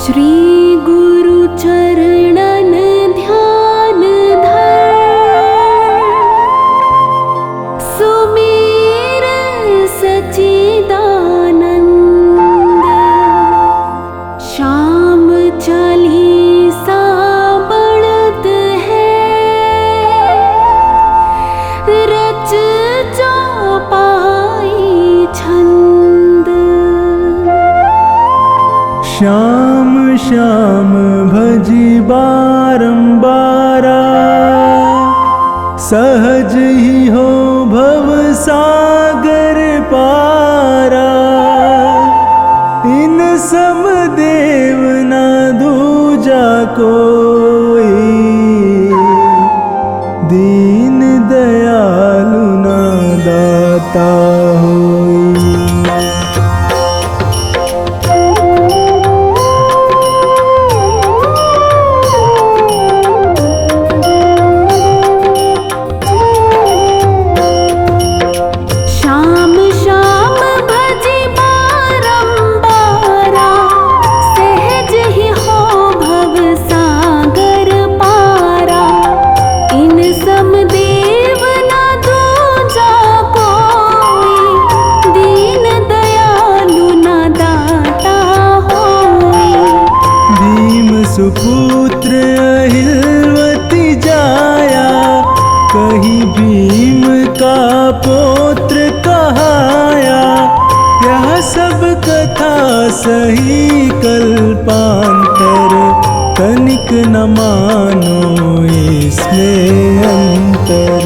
श्री गुरु चरणन ध्यान धर, सुमेर सच्चिदानंद। श्याम चालीसा बढ़त है, रच चौपाई छंद। श्याम श्याम भजी बारंबारा, सहज ही हो भव सागर पारा। इन सम देव ना दूजा कोई, दीन दयालु ना दाता होई। सुपुत्र अहिलवती जाया, कहीं भीम का पौत्र कहाया। यह सब कथा सही कल्पांतर, तनिक न मानो इसमें अंतर।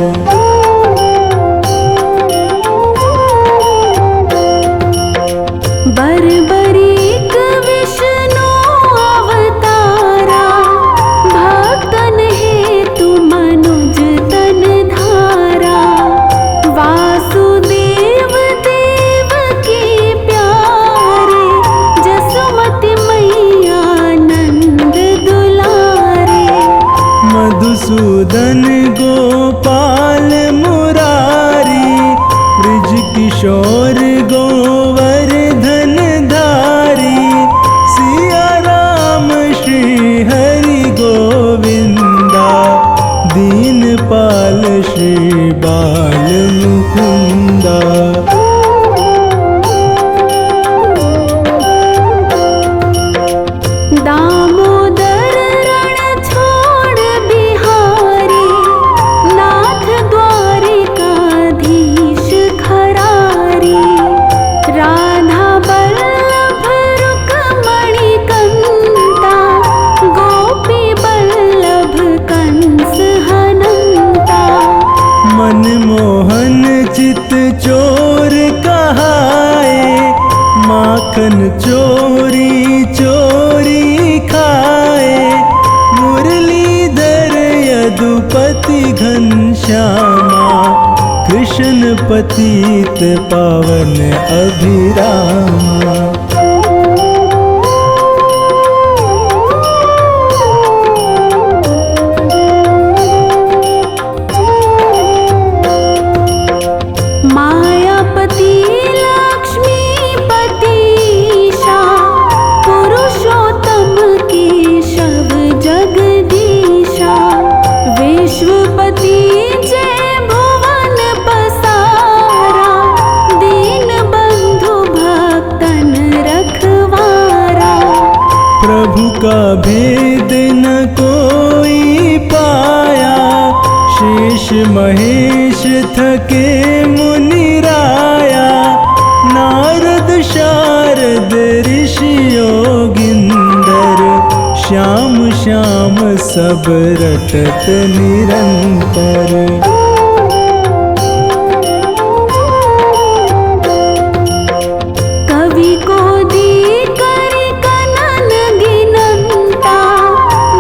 बरबरीक विष्णु अवतारा, भक्तन हेतु मनुज तन धारा। वासुदेव देव की प्यारे, जसुमति मैया नंद दुलारे। मधुसूदन गोपाल मुरारी, ब्रिज किशोर गोवर्धन धारी। सिया राम श्री हरि गोविंदा, दीनपाल श्री बाल मुकुंदा। दामोदर रण छोड़ बिहारी, नाथ द्वारिकाधीश खरारी। राधा बल्लभ रुक्मणी कंता, गोपी बल्लभ कंस हनंता। मनमोहन चित चोर कहाए, माखन चोरी चोरी खाए। मुरलीधर यदुपति घनश्यामा, कृष्ण पतित पावन अभिरामा। मायापति लक्ष्मीपतिशा, पुरुषोत्तम केशव जगदीशा। विश्वपति जय भुवन पसारा, दीन बंधु भक्तन रखवारा। प्रभु का भेद न कोई पाया, शेष महेश थके मुनिराया। नारद शारद ऋषि योगिंदर, श्याम श्याम सब रटत निरंतर। कवि को दी कर कनन गिनंता,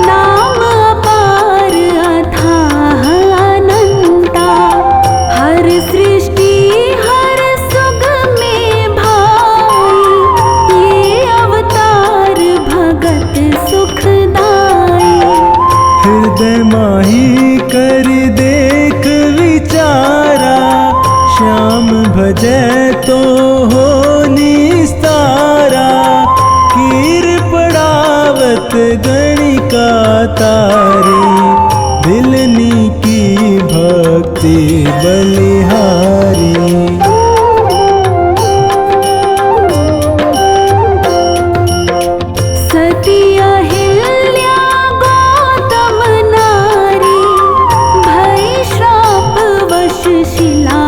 नाम अपार अथाह अनंता। हर सृष्टि हर सुख में भाई, ये अवतार भगत सुखदाई। हृदय माही कर देख विचारा, श्याम भजै तो हो निस्तारा। कीर पड़ाव तारी, दिलनी की भक्ति बलिहारी। सती अहिल्या गौतम नारी, भई श्राप वश शिला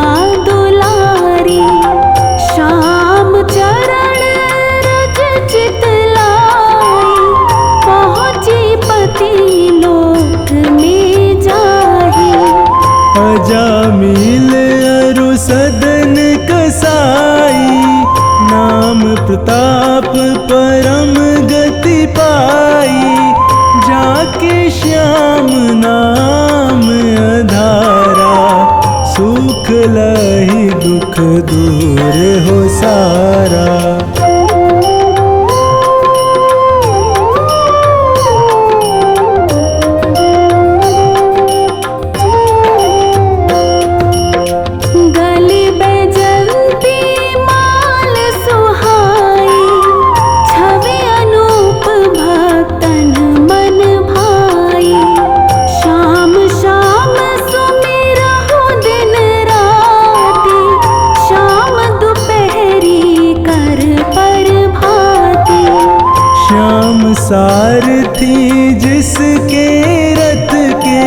दुलारी। श्याम चरण रज चित लाई, पहुँची पति लोक में जाही। अजामिल अरु सदन कसाई, नाम प्रताप परम गति पाई। जाके श्याम नाम अधारा, सुख लहि दुख दूर हो सारा। गले बैजंती माल सुहाई, छवि अनूप भक्तन मन भाई। श्याम श्याम सुमिरहु दिन राति, श्याम दुपहरी कर पर भाती। श्याम सारथी जिसके रथ के,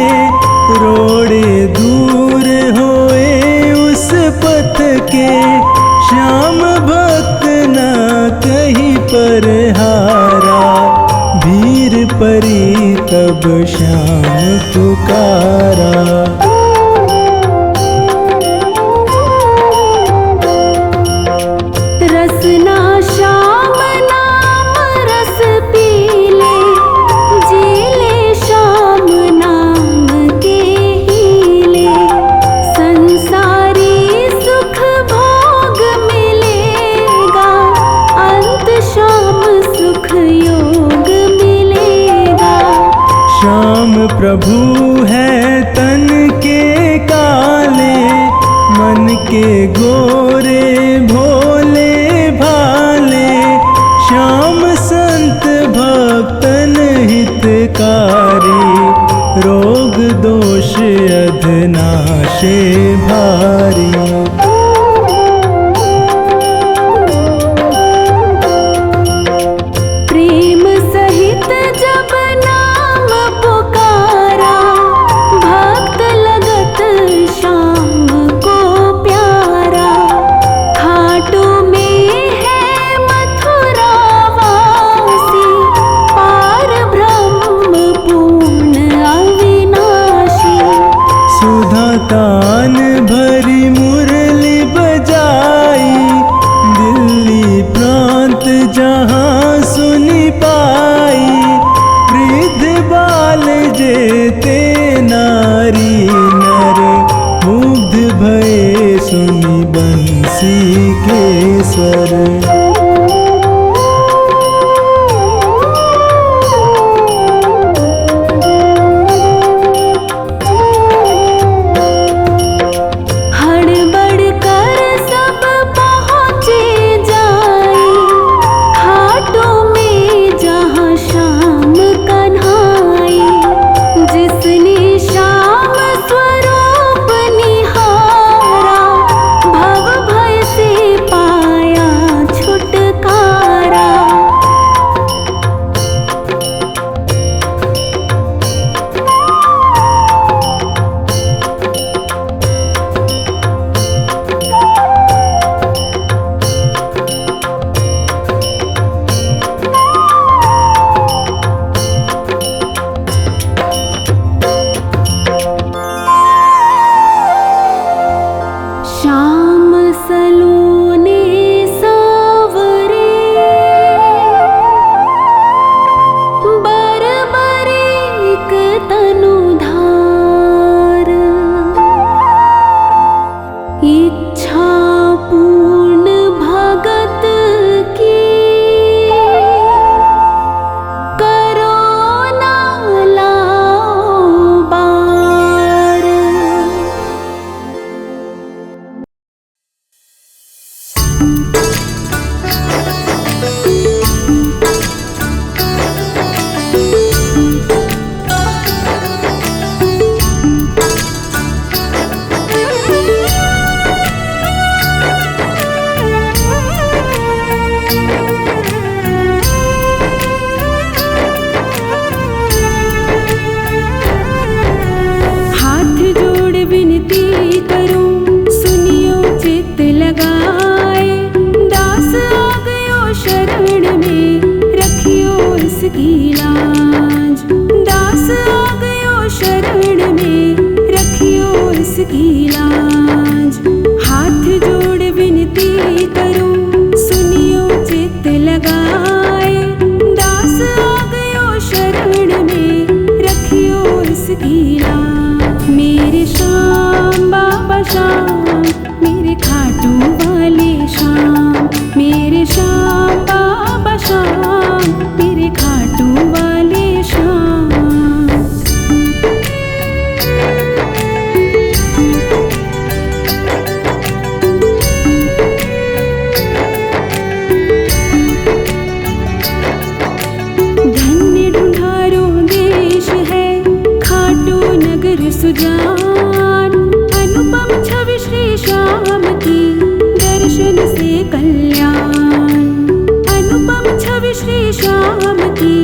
रोड़े दूर होए उस पथ के। श्याम भक्त न कहीं पर हारा, भीर परी तब श्याम पुकारा। रसना श्याम नाम रस पीले, जीले श्याम नाम के हीले। संसारी सुख भोग मिलेगा, अंत श्याम सुख योग मिलेगा। श्याम प्रभु है तन के काले, मन के गोरे भोले भाले। श्याम संत भक्तन हितकारी, रोग दोष अधनाशे भारी। प्रेम सहित जब नाम पुकारा, भक्त लगत श्याम को प्यारा। खाटू में है मथुरा वासी, पार ब्रह्म पूर्ण अविनाशी। सुधा तान भरी मुरली बजाई, दिल्ली प्रांत जहाँ सुनी पाई। वृद्ध बाल जेते नारी नर, मुग्ध भये सुनी बंसी के स्वर। हड़बड़ कर सब पहुँचे जाई, खाटू में जहाँ श्याम कन्हाई। जिसने श्याम स्वरूप निहारा, भव भय से पाया छुटकारा। मेरे श्याम बाबा श्याम, मेरे खाटू वाले श्याम। धन्य ढूंढारो देश है खाटू नगर सुजान, अनुपम छवि श्री श्याम की दर्शन से कल्याण। अनुपम छवि श्री श्याम की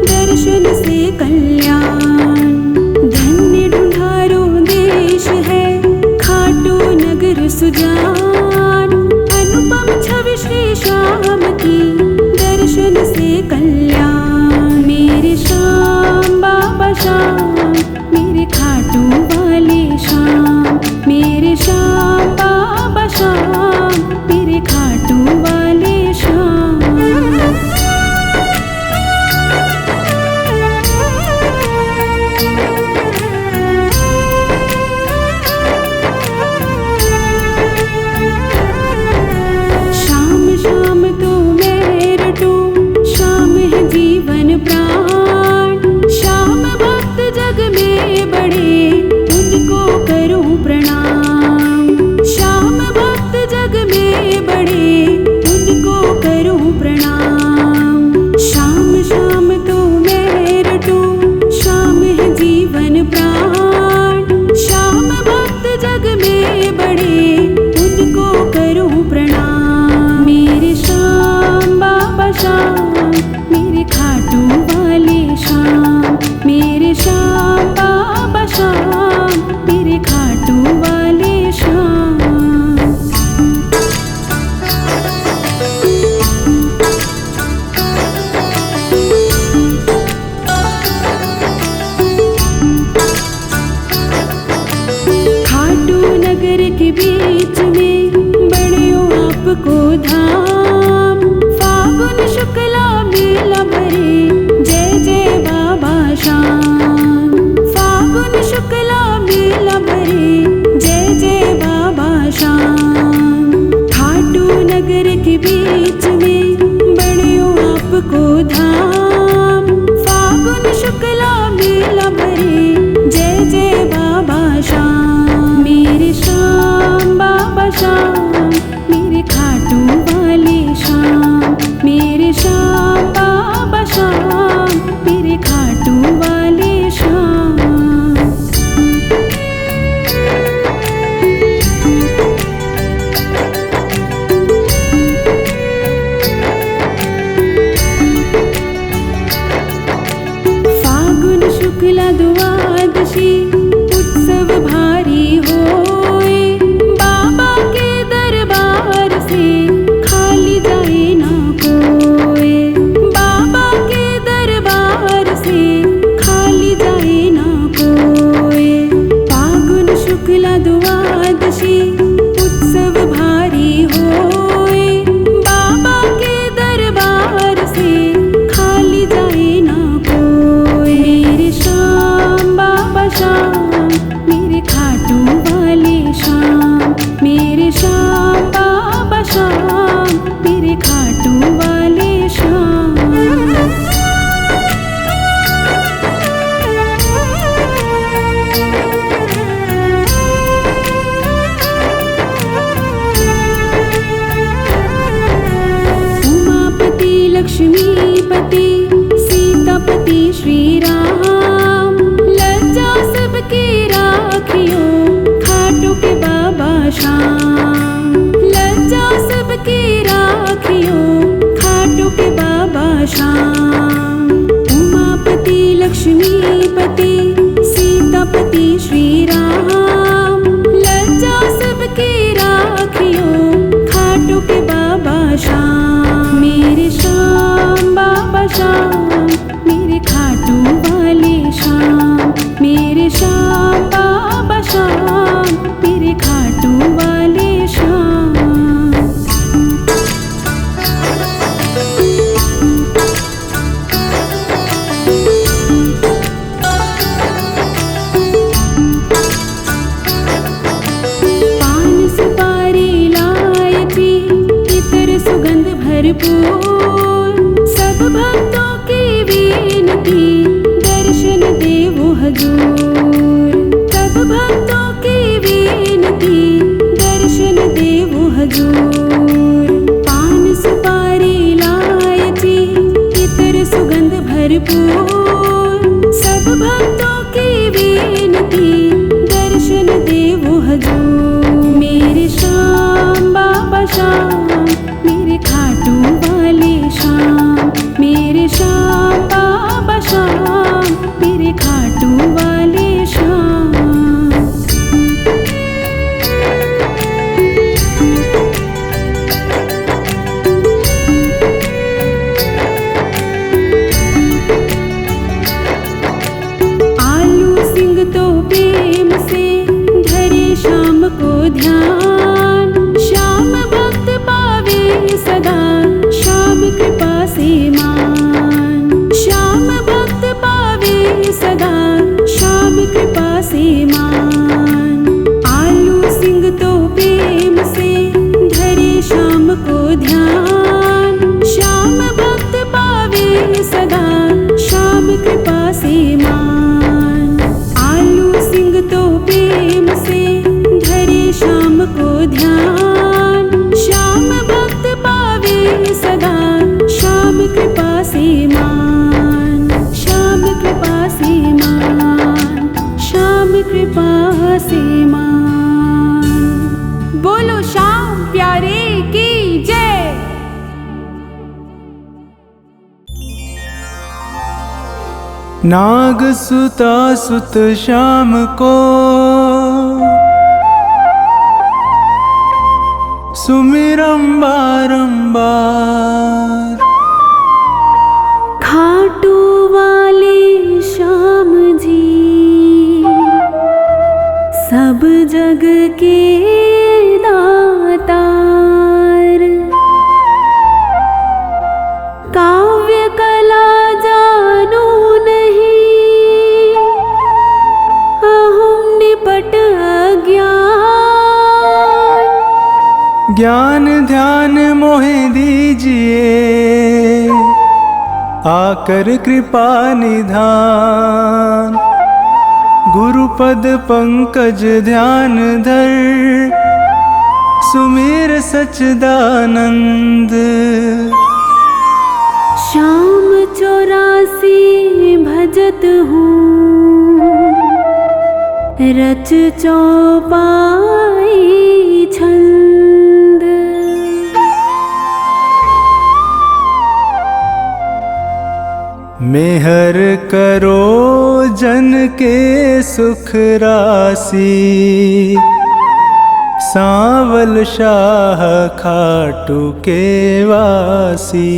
दर्शन से कल्याण। धन्य ढूंढारो देश है खाटू नगर सुजान, अनुपम छवि श्री श्याम की दर्शन से कल्याण। मेरे श्याम बाबा श्याम, मेरे खाटू वाले श्याम, मेरे श्याम बाबा श्याम, मेरे खाटू वाले श्याम। श्याम श्याम तो मैं रटूं, श्याम है जीवन प्राण। श्याम भक्त जग में बड़े, उनको करूं प्रणाम। श्याम भक्त जग में बड़े, उनको करूं प्रणाम। श्याम श्याम तो मैं रटूं, श्याम है जीवन प्राण। श्याम भक्त जग में बड़े, उनको करूं प्रणाम। मेरे श्याम बाबा श्याम, मेरे खाटू वाले श्याम, मेरे श्याम बाबा श्याम, मेरे खाटू वाले श्याम। खाटू नगर के बीच में बड़ियो आपको धाम। फागुन शुक्ला मेला भरे, जय जय बाबा श्याम। फागुन शुक्ला मेला भरे, जय जय बाबा श्याम। खाटू नगर के बीच में बड़ियो आपको धाम। फागुन शुक्ला मेला भरे, जय जय बाबा श्याम। मेरे श्याम बाबा श्याम, मेरे खाटू वाले श्याम, मेरे श्याम बाबा श्याम, मेरे खाटू वाले श्याम। फागुन शुक्ला द्वादशी उत्सव भारी होए, बाबा के दरबार से खाली जाए ना कोई। बाबा के दरबार से खाली जाए ना कोई। फागुन शुक्ला द्वादशी उत्सव भारी होए, बाबा के दरबार से खाली जाए ना कोई। मेरे श्याम बाबा श्याम, मेरे खाटू वाले श्याम, मेरे श्याम बाबा श्याम, मेरे खाटू वाले श्याम। उमापति लक्ष्मीपति सीतापति श्री राम, लज्जा सबकी राखियो खाटू के बाबा श्याम। लज्जा सबकी राखियो खाटू के बाबा श्याम। उमापति लक्ष्मीपति सीतापति श्री राम, लज्जा सबकी राखियो खाटू के बाबा श्याम। मेरे श्याम बाबा श्याम, मेरे खाटू वाले श्याम, मेरे श्याम बाबा श्याम, मेरे खाटू वाले श्याम। पान सुपारी लायची, इतर सुगंध भरपूर। सब भक्तों की विनती दर्शन देवो हजूर। सब भक्तों की विनती दर्शन देवो हजूर। पान सुपारी इलायची इतर सुगंध भरपूर। सब भक्तों की विनती दर्शन देवो हजूर। मेरे श्याम बाबा श्याम मेरे खाटू वाले श्याम। मेरे श्याम बाबा श्याम मेरे खाटू वाले श्याम। आलू सिंह तो प्रेम से धरे श्याम को ध्यान। श्याम भक्त पावे सदा श्याम कृपा से मान। श्याम भक्त पावे सदा श्याम कृपा से मान। आलू सिंह तो प्रेम से धरे श्याम को ध्यान। श्याम भक्त पावे सदा श्याम कृपा से मान। आलू सिंह तो प्रेम से धरे श्याम को ध्यान। श्याम भक्त पावे सदा श्याम कृपा से मान। श्याम कृपा से मान। श्याम कृपा से मान। बोलो श्याम प्यारे की जय। नाग सुता सुत श्याम को सुमिरम बारंबार। खाटू वाले श्याम जी सब जग के दातार। काव्य कला जानो नहीं अहम निपट अज्ञान। ज्ञान ध्यान मोहे दीजिए आकर कृपा निधान। गुरुपद पंकज ध्यान धर सुमिर सच्चिदानंद। श्याम 84 भजत हूँ रच चौपाई छंद। मेहर करो जन के सुख राशि। सांवल शाह खाटू के वासी।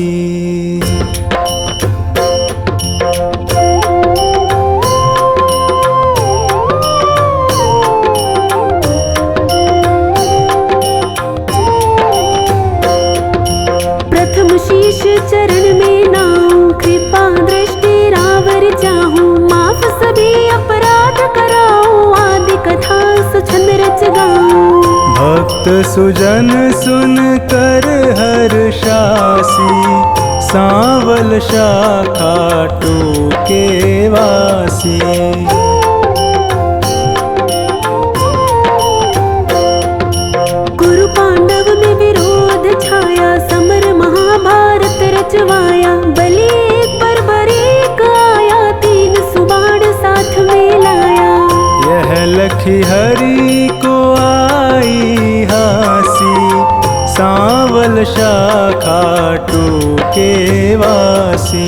प्रथम शीश चरण में नाऊं कृपा दृष्टि रावर चाहूं। माफ सभी अपराध कराऊं आदि कथा सुछंद रच गाऊं। भक्त सुजन सुन कर हर्षासी। सांवल शाह खाटू के वासी। कुरु पांडव में विरोध छाया समर महाभारत रचवाया। बलि एक पर बरीक आया 3 सुबाण साथ में लाया। यह लखी हरि को आई हासी। सांवल शाह खाटू के वासी।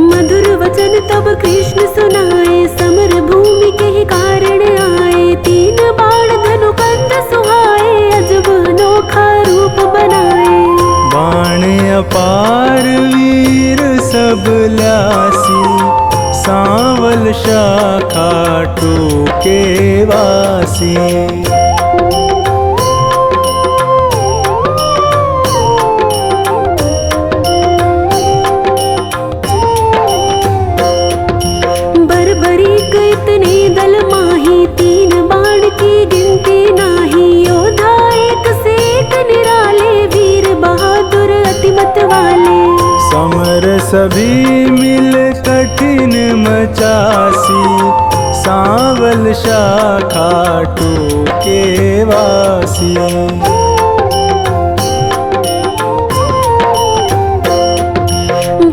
मधुर वचन तब कृष्ण सुनाए समर भूमि के ही कारण आए। 3 बाण धनु कंध सुहाए अजब अनोखा रूप बनाए। बाण अपार वीर सब ल्यासी। सांवल शाह खाटू के वासी। बरबरीक इतने दल माही 3 बाण की गिनती नाही। सांवल शाखा टूके वासी।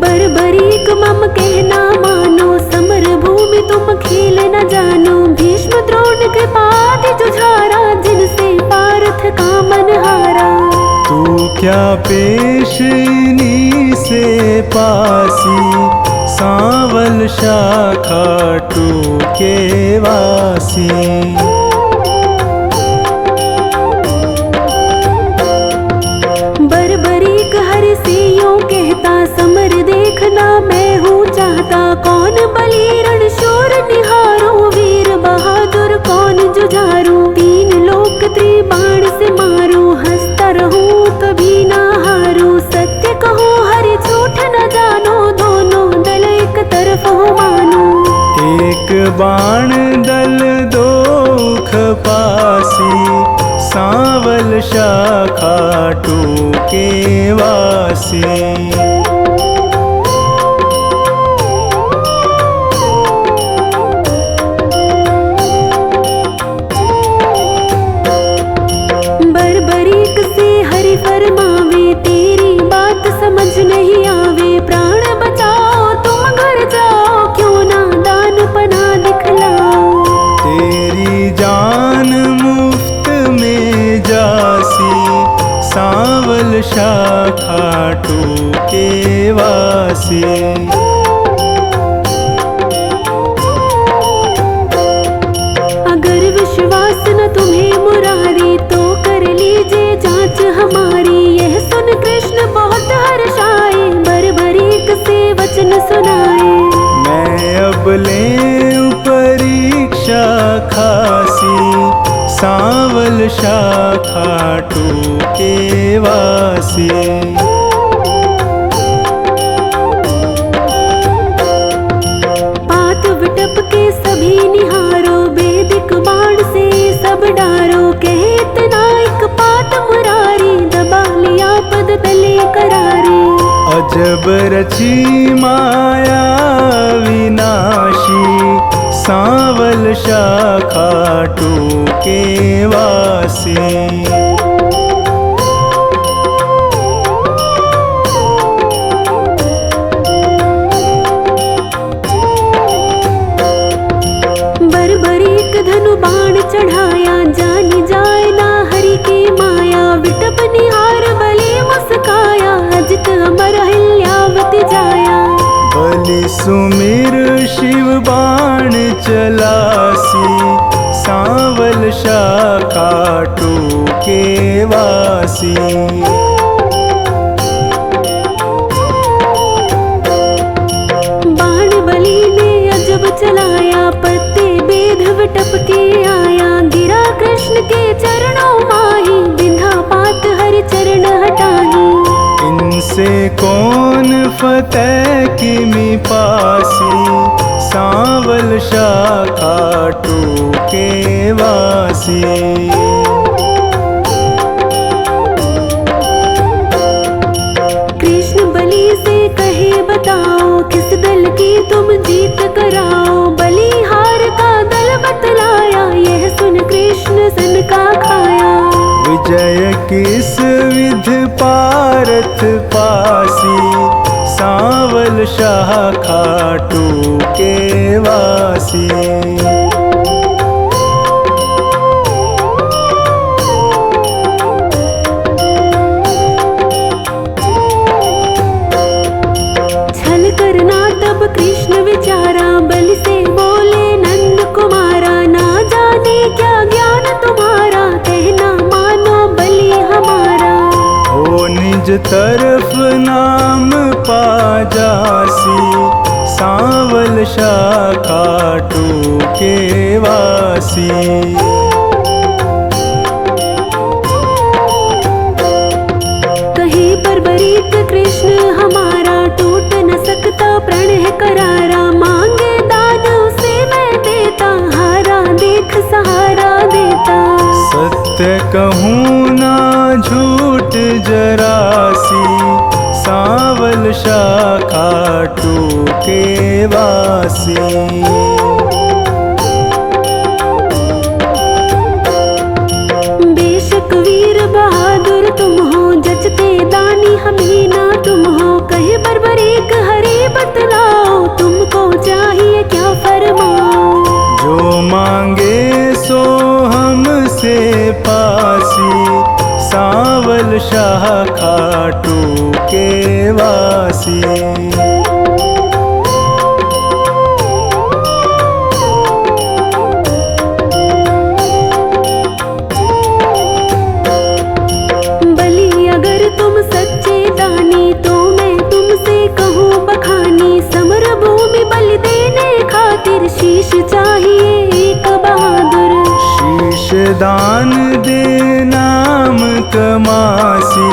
बरबरीक मम कहना मानो, समर भूमि तुम खेल न जानो। भीष्म द्रोण कृपादि जुझारा, जिनसे पार्थ का मन हारा। तू क्या पेश इन्हीं से पासी, सांवल शाखा टूके वासी। बरबरीक हरि से यूं कहता, समर देखना मैं हूँ चाहता। कौन बलि रण शूर निहारो, वीर बहादुर कौन जुझारू। तीन लोक त्रिबाण से मारू, हंसता रहूं कभी ना हारू। सत्य कहो हरि झूठ न जानो, दोनों दल एक तरफ हो मानो। एक बाण दल दो खपासी, सांवल शाखा टूके वासी। बरबरीक से हरि फरमावे, तेरी बात समझ नहीं आवे। प्राण बचाओ तुम घर जाओ, क्यों ना दान पना दिखलाओ। तेरी जान मुफ्त में जासी, सांवल शाखा टूके वासी। अगर विश्वास न तुम्हें मुरारी, तो कर लीजिए जांच हमारी। यह सुन कृष्ण बहुत हर्षाए, बरबरीक से वचन सुनाए। मैं अब ले परीक्षा खासी, सांवल शाखा टूके वासी। पात विटप के सभी निहारो, वैदिक बाण से सब डारो। कहे इतना एक पात मुरारी, दबा लिया पद तले करारे। अजब रची माया विनाशी, सांवल शाखा टूके वासी। बरबरीक धनु बाण चढ़ाया, जानी जाए ना हरि की माया। विटप निहार बलि मुस्काया, अजित अमर हिल्यावति जाया। बलि सुमिर शिव बाण चलासी, सांवल शाखा टूके वासी। बाण बलि ने अजब चलाया, पत्ते बेध विटप के आया। गिरा कृष्ण के चरणों माही, बिंधा पात हरि चरण हटाही। इनसे कौन फतेह किमी पासी, सांवल शाखा टूके वासी। कृष्ण बलि से कहे बताओ, किस दल की तुम जीत कराओ। बलिहार का दल बतलाया, यह सुन कृष्ण सन का खाया। विजय किस विध पारथ पासी, सांवल शाखा टूके वासी। छल करना तब कृष्ण विचारा, बलि से बोले नंद कुमारा। ना जाने क्या ज्ञान तुम्हारा, कहना मानो बलि हमारा। हो निज तरफ नाम पा जासी, सांवल शाखा टूके वासी। कहे बरबरीक कृष्ण हमारा, टूट न सकता प्रण है करारा। मांगे दान उसे मैं देता, हारा देख सहारा देता। सत्य कहूँ ना झूठ जरासी, सांवल शाखा टूके वासी। मांगे सो हमसे पासी, सांवल शाह खाटू के वासी। बलि अगर तुम सच्चे दानी तो मैं तुमसे कहूँ बखानी, समर भूमि बलि देने खातिर शीश चाहिए एक बहादुर। शीश दान दे नाम कमासी,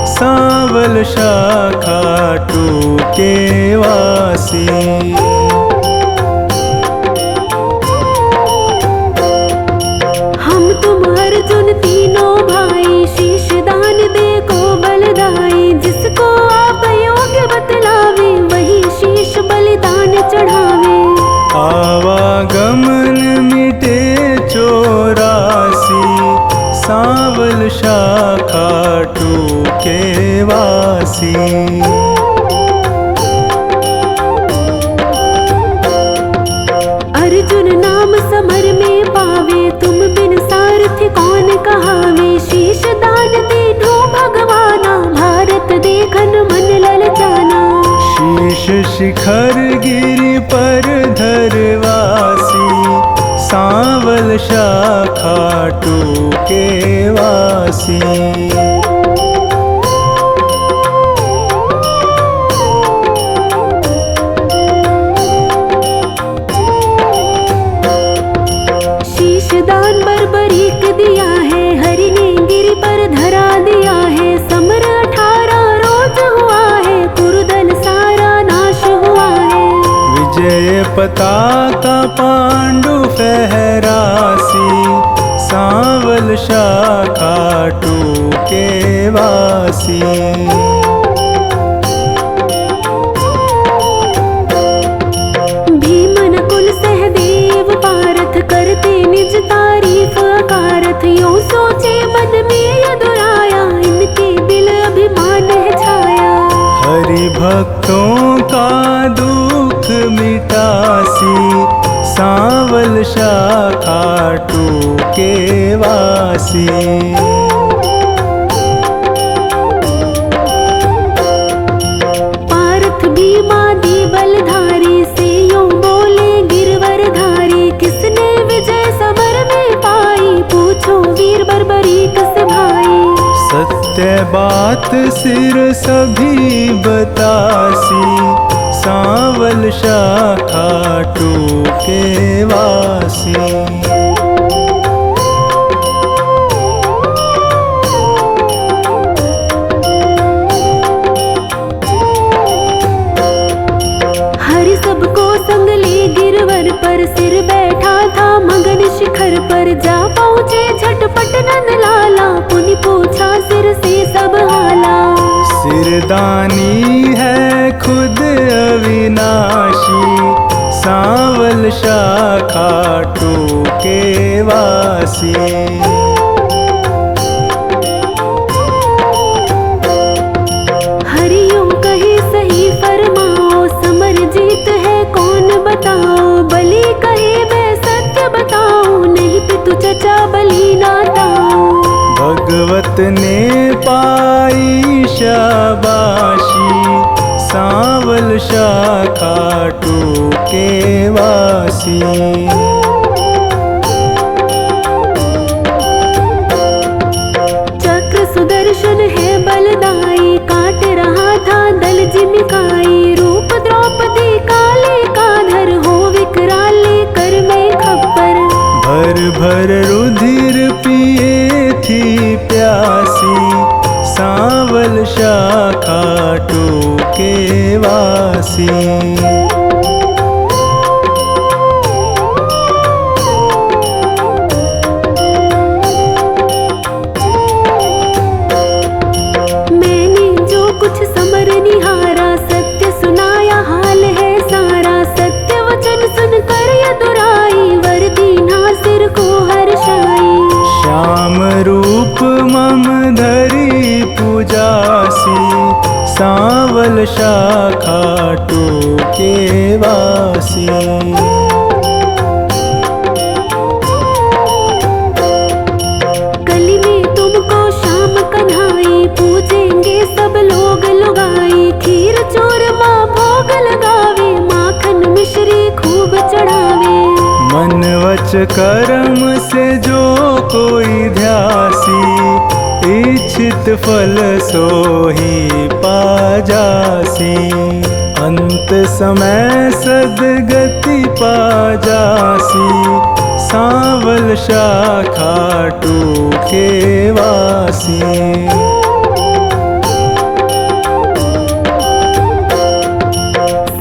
सांवल शाह खाटू के वासी। हम तुम अर्जुन तीनों भाई, शीश दान दे को बलदाई। जिसको आप योग्य बतलावे वही शीश बलिदान चढ़ावे। आवागमन मिटे 84, सांवल शाह खाटू के वासी। अर्जुन नाम समर में पावे, तुम बिन सारथी कौन कहावे। शीश दान दीनो भगवाना, भारत देखन मन ललचाना। शीश शिखर गिरि पर धरवासी, सांवल शाह खाटू के वासी। शीश दान बर्बरीक दिया है, हरि ने गिरि पर धरा दिया है। समर 18 रोज हुआ है, कुरुदल सारा नाश हुआ है। विजय पताका पांडु फहरासी, सांवल शाह खाटू के वासी। भीमन कुल सहदेव पारथ, करते निज तारीफ अकारथ। यूं सोचे मन में यदुराया, इनके दिल अभिमान है छाया। हरि भक्तों का दुख मिटासी, सांवल शाह खाटू के वासी। पारथ भीमादि बलधारी, से यूं बोले गिरवर धारी। किसने विजय समर में पाई, पूछो वीर बर्बरीक से भाई। सत्य बात सिर सभी बतासी, सांवल शाह खाटू के वासी। हरि सबको संग ले गिरवर पर, सिर बैठा था मगन शिखर पर। जा पहुँचे झटपट नंद लाला, पुनि पूछा सिर से सब हाला। सिरदानी है खुद अविनाशी, सांवल शाह खाटू के वासी। हरि यूं कहे सही फरमाओ, समर जीत है कौन बताओ। बलि कहे मैं सत्य बताऊं, नहीं पितु चचा बलि नाताऊं। भगवत ने पाई शाबाशी, सांवल शाह खाटू के वासी। चक्र सुदर्शन है बलदाई, काट रहा था दल जिमिकाई। रूप द्रौपदी काले का धर, हो विकराल कर मैं खप्पर। भर भर रुधिर पिए थी प्यासी, सांवल शाह खाटू के वासी। मैंने जो कुछ समर निहारा, सत्य सुनाया हाल है सारा। सत्य वचन सुनकर यदुराई, वर दीना सिर को हर्षाई। श्याम रूप मम धरी पूजासी, सांवल शाह खाटू के वासी। कर्म से जो कोई ध्यासी, इच्छित फल सोही पा जासी। अंत समय सद्गति पा जासी, सांवल शाखा टूके वासी।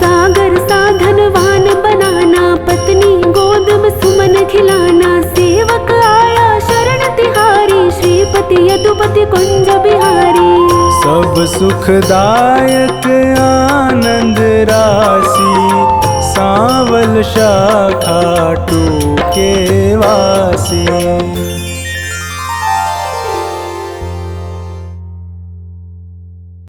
सागर साधनवान बनाना, पत्नी गोद में सुमन खिलाना। सेवक आया शरण तिहारी, श्रीपति यदुपति कुंज बिहारी। सब सुखदायक आनंद राशि, सांवल शाखा टूके वासी।